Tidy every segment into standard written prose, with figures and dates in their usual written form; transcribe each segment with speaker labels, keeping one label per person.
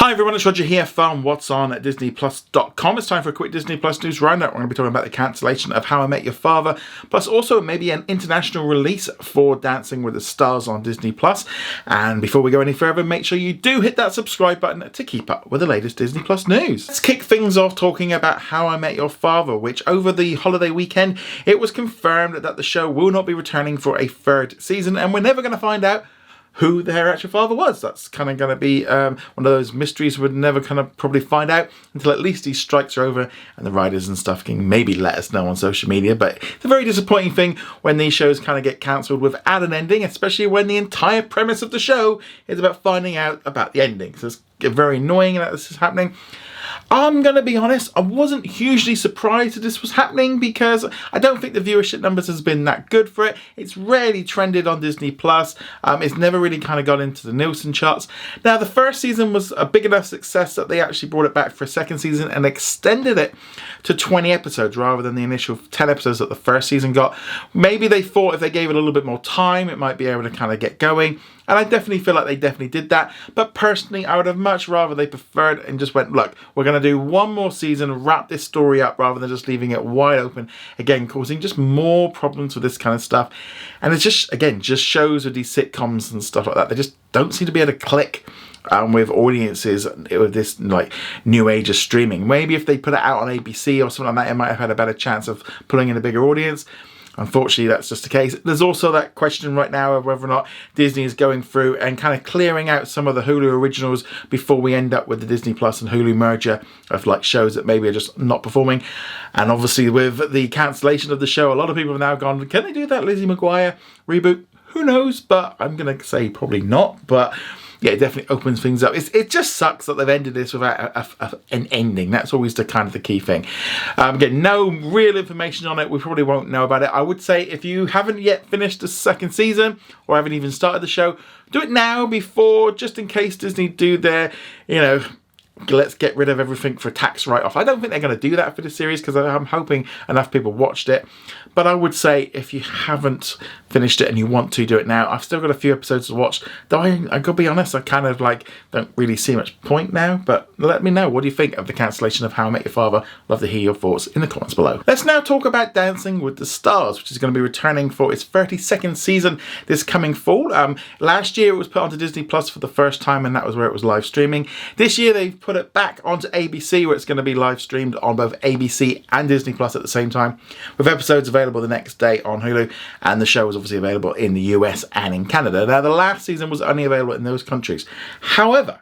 Speaker 1: Hi everyone, it's Roger here from What's On at DisneyPlus.com. It's time for a quick Disney Plus news roundup. We're going to be talking about the cancellation of How I Met Your Father, plus also maybe an international release for Dancing with the Stars on Disney Plus. And before we go any further, make sure you do hit that subscribe button to keep up with the latest Disney Plus news. Let's kick things off talking about How I Met Your Father, which over the holiday weekend, it was confirmed that the show will not be returning for a third season, and we're never going to find out who their actual father was. That's kind of going to be one of those mysteries we'd never kind of probably find out until at least these strikes are over and the writers and stuff can maybe let us know on social media. But it's a very disappointing thing when these shows kind of get cancelled without an ending, especially when the entire premise of the show is about finding out about the ending. So it's very annoying that this is happening. I'm going to be honest, I wasn't hugely surprised that this was happening because I don't think the viewership numbers has been that good for it. It's rarely trended on Disney Plus. It's never really kind of got into the Nielsen charts. Now, the first season was a big enough success that they actually brought it back for a second season and extended it to 20 episodes rather than the initial 10 episodes that the first season got. Maybe they thought if they gave it a little bit more time, it might be able to kind of get going. And I definitely feel like they definitely did that. But personally, I would have much rather they preferred and just went, look, we're going to do one more season, wrap this story up rather than just leaving it wide open. Again, causing just more problems with this kind of stuff. And it's just, again, just shows with these sitcoms and stuff like that. They just don't seem to be able to click with audiences with this like new age of streaming. Maybe if they put it out on ABC or something like that, it might have had a better chance of pulling in a bigger audience. Unfortunately, that's just the case. There's also that question right now of whether or not Disney is going through and kind of clearing out some of the Hulu originals before we end up with the Disney Plus and Hulu merger of like shows that maybe are just not performing. And obviously with the cancellation of the show, a lot of people have now gone, can they do that Lizzie McGuire reboot? Who knows? But I'm going to say probably not. But yeah, it definitely opens things up. It just sucks that they've ended this without an ending. That's always the kind of the key thing. Again, no real information on it. We probably won't know about it. I would say if you haven't yet finished the second season or haven't even started the show, do it now before, just in case Disney do their, let's get rid of everything for tax write-off. I don't think they're going to do that for the series because I'm hoping enough people watched it. But I would say if you haven't finished it and you want to do it now, I've still got a few episodes to watch. Though I gotta be honest, I kind of don't really see much point now. But let me know, what do you think of the cancellation of How I Met Your Father? Love to hear your thoughts in the comments below. Let's now talk about Dancing with the Stars, which is going to be returning for its 32nd season this coming fall. Last year it was put onto Disney Plus for the first time, and that was where it was live streaming. This year they've put it back onto ABC, where it's going to be live streamed on both ABC and Disney Plus at the same time, with episodes available the next day on Hulu, and the show was obviously available in the US and in Canada. Now, the last season was only available in those countries. However,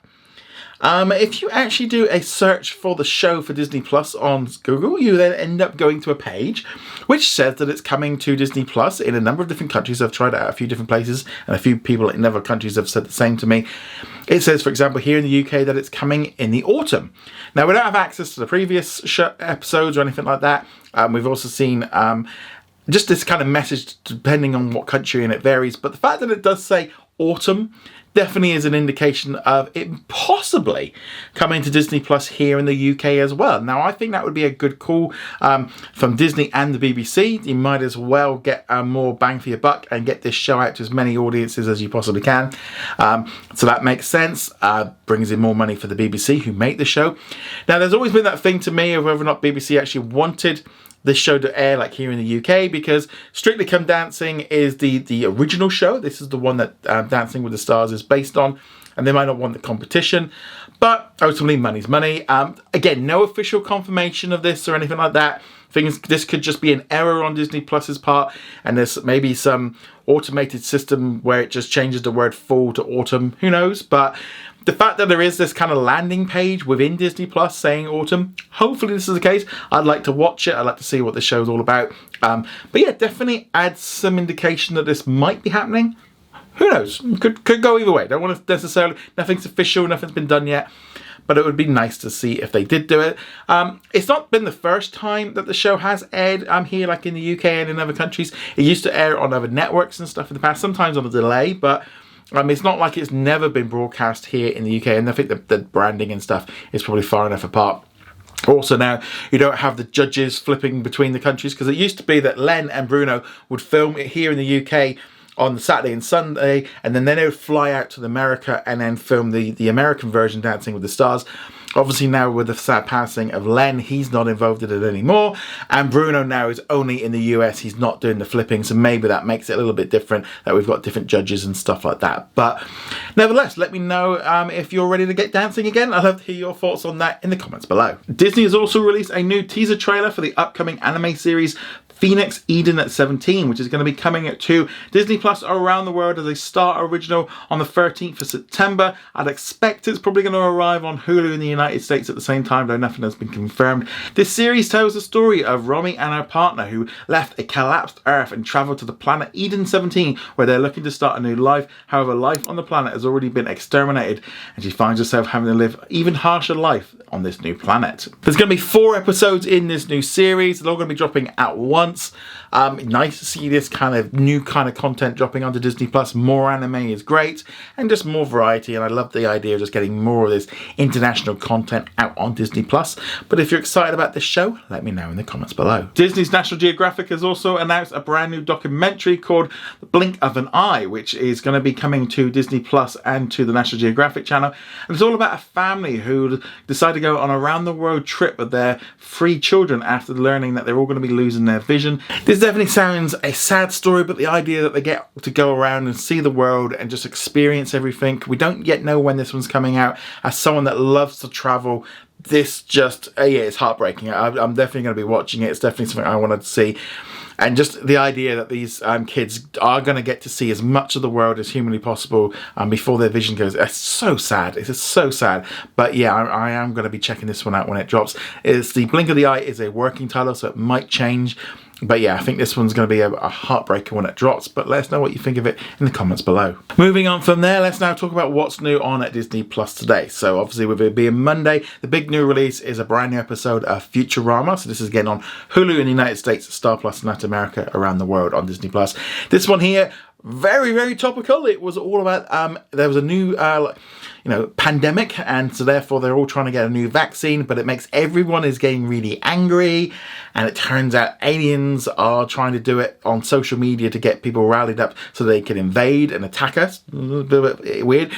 Speaker 1: if you actually do a search for the show for Disney Plus on Google, you then end up going to a page which says that it's coming to Disney Plus in a number of different countries. I've tried it out a few different places, and a few people in other countries have said the same to me. It says, for example, here in the UK that it's coming in the autumn. Now, we don't have access to the previous episodes or anything like that. We've also seen just this kind of message depending on what country, and it varies. But the fact that it does say autumn definitely is an indication of it possibly coming to Disney Plus here in the UK as well. Now, I think that would be a good call from Disney and the BBC. You might as well get more bang for your buck and get this show out to as many audiences as you possibly can. So that makes sense. Brings in more money for the BBC, who make the show. Now, there's always been that thing to me of whether or not BBC actually wanted this show to air like here in the UK, because Strictly Come Dancing is the original show. This is the one that Dancing with the Stars is based on, and they might not want the competition, but ultimately money's money. Again, no official confirmation of this or anything like that. This could just be an error on Disney Plus's part, and there's maybe some automated system where it just changes the word fall to autumn. Who knows? But the fact that there is this kind of landing page within Disney Plus saying autumn, hopefully this is the case. I'd like to watch it. I'd like to see what the show's all about. But yeah, definitely adds some indication that this might be happening. Who knows? Could go either way. Don't want to necessarily, nothing's official, nothing's been done yet. But it would be nice to see if they did do it. It's not been the first time that the show has aired here, like in the UK and in other countries. It used to air on other networks and stuff in the past, sometimes on a delay, but it's not like it's never been broadcast here in the UK, and I think the branding and stuff is probably far enough apart. Also now, you don't have the judges flipping between the countries, because it used to be that Len and Bruno would film it here in the UK on Saturday and Sunday, and then they would fly out to America and then film the American version, Dancing with the Stars. Obviously now with the sad passing of Len, he's not involved in it anymore, and Bruno now is only in the US, he's not doing the flipping, so maybe that makes it a little bit different, that we've got different judges and stuff like that. But nevertheless, let me know if you're ready to get dancing again. I'd love to hear your thoughts on that in the comments below. Disney has also released a new teaser trailer for the upcoming anime series Phoenix Eden at 17, which is going to be coming to Disney Plus around the world as a Star original on the 13th of September. I'd expect it's probably going to arrive on Hulu in the United States at the same time, though nothing has been confirmed. This series tells the story of Romy and her partner who left a collapsed Earth and travelled to the planet Eden 17, where they're looking to start a new life. However, life on the planet has already been exterminated, and she finds herself having to live an even harsher life on this new planet. There's going to be 4 episodes in this new series. They're all going to be dropping at once. Nice to see this kind of new kind of content dropping onto Disney Plus. More anime is great, and just more variety, and I love the idea of just getting more of this international content out on Disney Plus. But if you're excited about this show, let me know in the comments below. Disney's National Geographic has also announced a brand new documentary called The Blink of an Eye, which is going to be coming to Disney Plus and to the National Geographic channel, and it's all about a family who decide to go on a round the world trip with their 3 children after learning that they're all going to be losing their vision. This definitely sounds a sad story, but the idea that they get to go around and see the world and just experience everything. We don't yet know when this one's coming out. As someone that loves to travel, this just, yeah, it's heartbreaking. I'm definitely going to be watching it. It's definitely something I wanted to see. And just the idea that these kids are going to get to see as much of the world as humanly possible before their vision goes. It's so sad. It's just so sad. But yeah, I am going to be checking this one out when it drops. It's The Blink of the Eye is a working title, so it might change. But yeah, I think this one's going to be a heartbreaker when it drops, but let us know what you think of it in the comments below. Moving on from there, let's now talk about what's new on at Disney Plus today. So obviously with it being Monday, the big new release is a brand new episode of Futurama. So this is again on Hulu in the United States, Star Plus in Latin America, around the world on Disney Plus. This one here, very, very topical. It was all about, there was a new, pandemic, and so therefore they're all trying to get a new vaccine, but it makes everyone is getting really angry, and it turns out aliens are trying to do it on social media to get people rallied up so they can invade and attack us. A bit weird.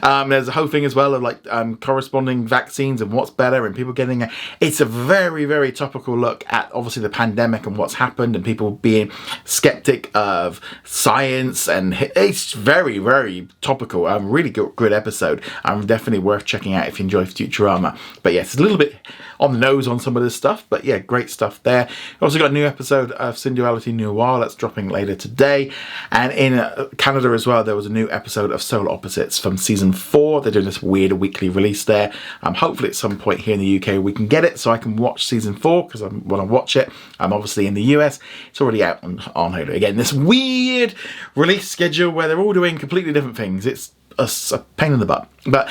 Speaker 1: There's a whole thing as well of like corresponding vaccines and what's better, and people getting it's a very, very topical look at obviously the pandemic and what's happened and people being skeptic of science, and it's very, very topical. Really good episode. Definitely worth checking out if you enjoy Futurama. But yes, it's a little bit on the nose on some of this stuff, but yeah, great stuff there. We also got a new episode of Singularity Noir that's dropping later today, and in Canada as well, there was a new episode of Solar Opposites from season 4. They're doing this weird weekly release there. Hopefully at some point here in the UK we can get it so I can watch season 4, because I want to watch it. Obviously in the US it's already out on Hulu. Again, this weird release schedule where they're all doing completely different things. It's a pain in the butt, but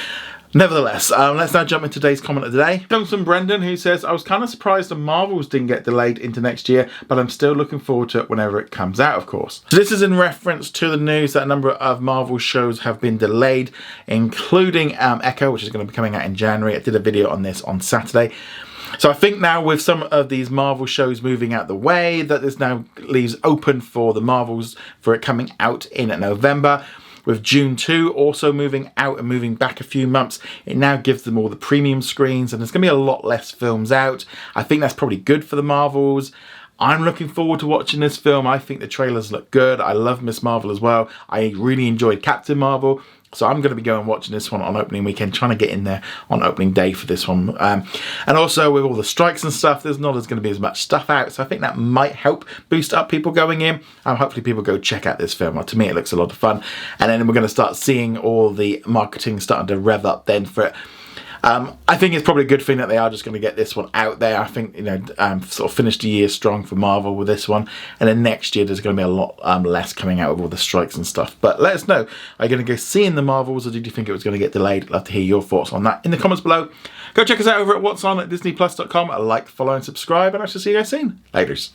Speaker 1: nevertheless, let's now jump into today's comment of the day. Comes from Brendan, who says, I was kind of surprised the Marvels didn't get delayed into next year, but I'm still looking forward to it whenever it comes out, of course. So this is in reference to the news that a number of Marvel shows have been delayed, including Echo, which is going to be coming out in January. I did a video on this on Saturday. So I think now with some of these Marvel shows moving out the way, that this now leaves open for the Marvels for it coming out in November. With June 2 also moving out and moving back a few months, it now gives them all the premium screens, and there's going to be a lot less films out. I think that's probably good for the Marvels. I'm looking forward to watching this film. I think the trailers look good. I love Miss Marvel as well. I really enjoyed Captain Marvel. So I'm going to be going watching this one on opening weekend, trying to get in there on opening day for this one. And also with all the strikes and stuff, there's not going to be as much stuff out. So I think that might help boost up people going in. Hopefully people go check out this film. Well, to me, it looks a lot of fun. And then we're going to start seeing all the marketing starting to rev up then for it. I think it's probably a good thing that they are just going to get this one out there. I think, sort of finish the year strong for Marvel with this one. And then next year, there's going to be a lot less coming out with all the strikes and stuff. But let us know. Are you going to go seeing the Marvels, or did you think it was going to get delayed? I'd love to hear your thoughts on that in the comments below. Go check us out over at what's on at disneyplus.com. Like, follow, and subscribe. And I shall see you guys soon. Laters.